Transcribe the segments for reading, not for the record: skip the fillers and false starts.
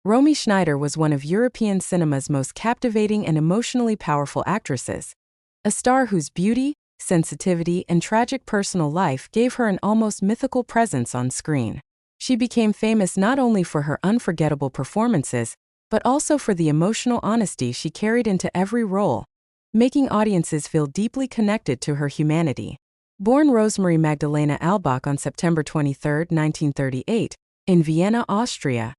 Romy Schneider was one of European cinema's most captivating and emotionally powerful actresses, a star whose beauty, sensitivity, and tragic personal life gave her an almost mythical presence on screen. She became famous not only for her unforgettable performances, but also for the emotional honesty she carried into every role, making audiences feel deeply connected to her humanity. Born Rosemary Magdalena Albach on September 23, 1938, in Vienna, Austria,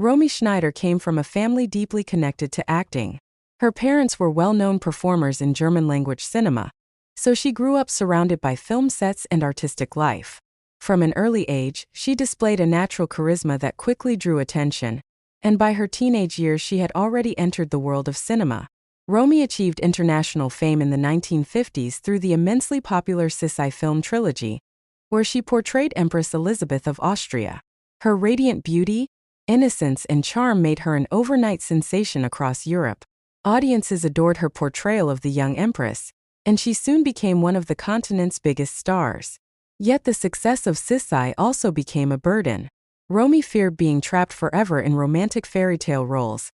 Romy Schneider came from a family deeply connected to acting. Her parents were well-known performers in German-language cinema, so she grew up surrounded by film sets and artistic life. From an early age, she displayed a natural charisma that quickly drew attention, and by her teenage years she had already entered the world of cinema. Romy achieved international fame in the 1950s through the immensely popular Sissi film trilogy, where she portrayed Empress Elizabeth of Austria. Her radiant beauty, innocence, and charm made her an overnight sensation across Europe. Audiences adored her portrayal of the young empress, and she soon became one of the continent's biggest stars. Yet the success of Sissi also became a burden. Romy feared being trapped forever in romantic fairy tale roles,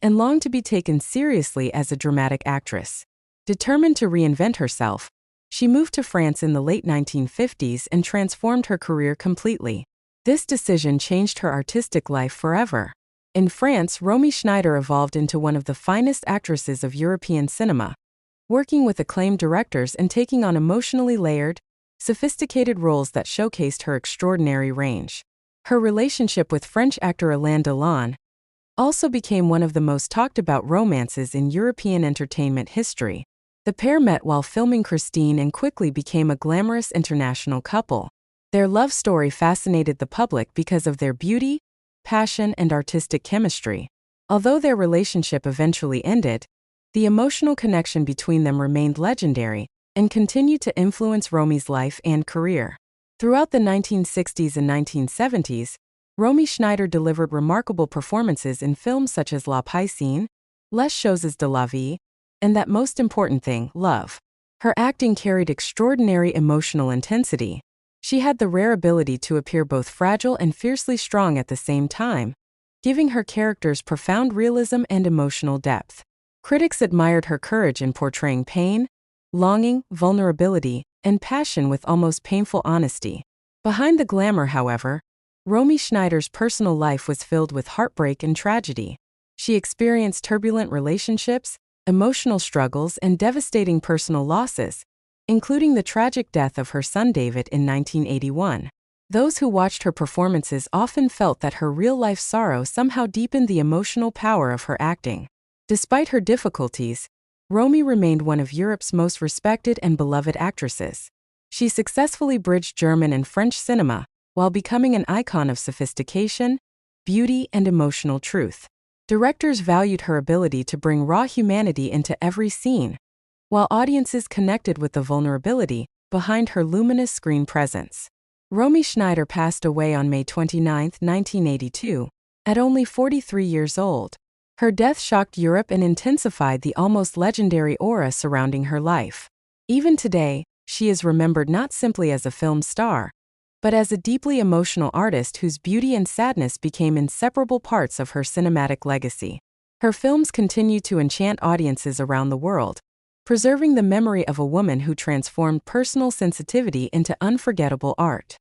and longed to be taken seriously as a dramatic actress. Determined to reinvent herself, she moved to France in the late 1950s and transformed her career completely. This decision changed her artistic life forever. In France, Romy Schneider evolved into one of the finest actresses of European cinema, working with acclaimed directors and taking on emotionally layered, sophisticated roles that showcased her extraordinary range. Her relationship with French actor Alain Delon also became one of the most talked about romances in European entertainment history. The pair met while filming Christine and quickly became a glamorous international couple. Their love story fascinated the public because of their beauty, passion, and artistic chemistry. Although their relationship eventually ended, the emotional connection between them remained legendary and continued to influence Romy's life and career. Throughout the 1960s and 1970s, Romy Schneider delivered remarkable performances in films such as La Piscine, Les Choses de la Vie, and That Most Important Thing, Love. Her acting carried extraordinary emotional intensity. She had the rare ability to appear both fragile and fiercely strong at the same time, giving her characters profound realism and emotional depth. Critics admired her courage in portraying pain, longing, vulnerability, and passion with almost painful honesty. Behind the glamour, however, Romy Schneider's personal life was filled with heartbreak and tragedy. She experienced turbulent relationships, emotional struggles, and devastating personal losses, including the tragic death of her son David in 1981. Those who watched her performances often felt that her real-life sorrow somehow deepened the emotional power of her acting. Despite her difficulties, Romy remained one of Europe's most respected and beloved actresses. She successfully bridged German and French cinema, while becoming an icon of sophistication, beauty, and emotional truth. Directors valued her ability to bring raw humanity into every scene, while audiences connected with the vulnerability behind her luminous screen presence. Romy Schneider passed away on May 29, 1982, at only 43 years old. Her death shocked Europe and intensified the almost legendary aura surrounding her life. Even today, she is remembered not simply as a film star, but as a deeply emotional artist whose beauty and sadness became inseparable parts of her cinematic legacy. Her films continue to enchant audiences around the world, preserving the memory of a woman who transformed personal sensitivity into unforgettable art.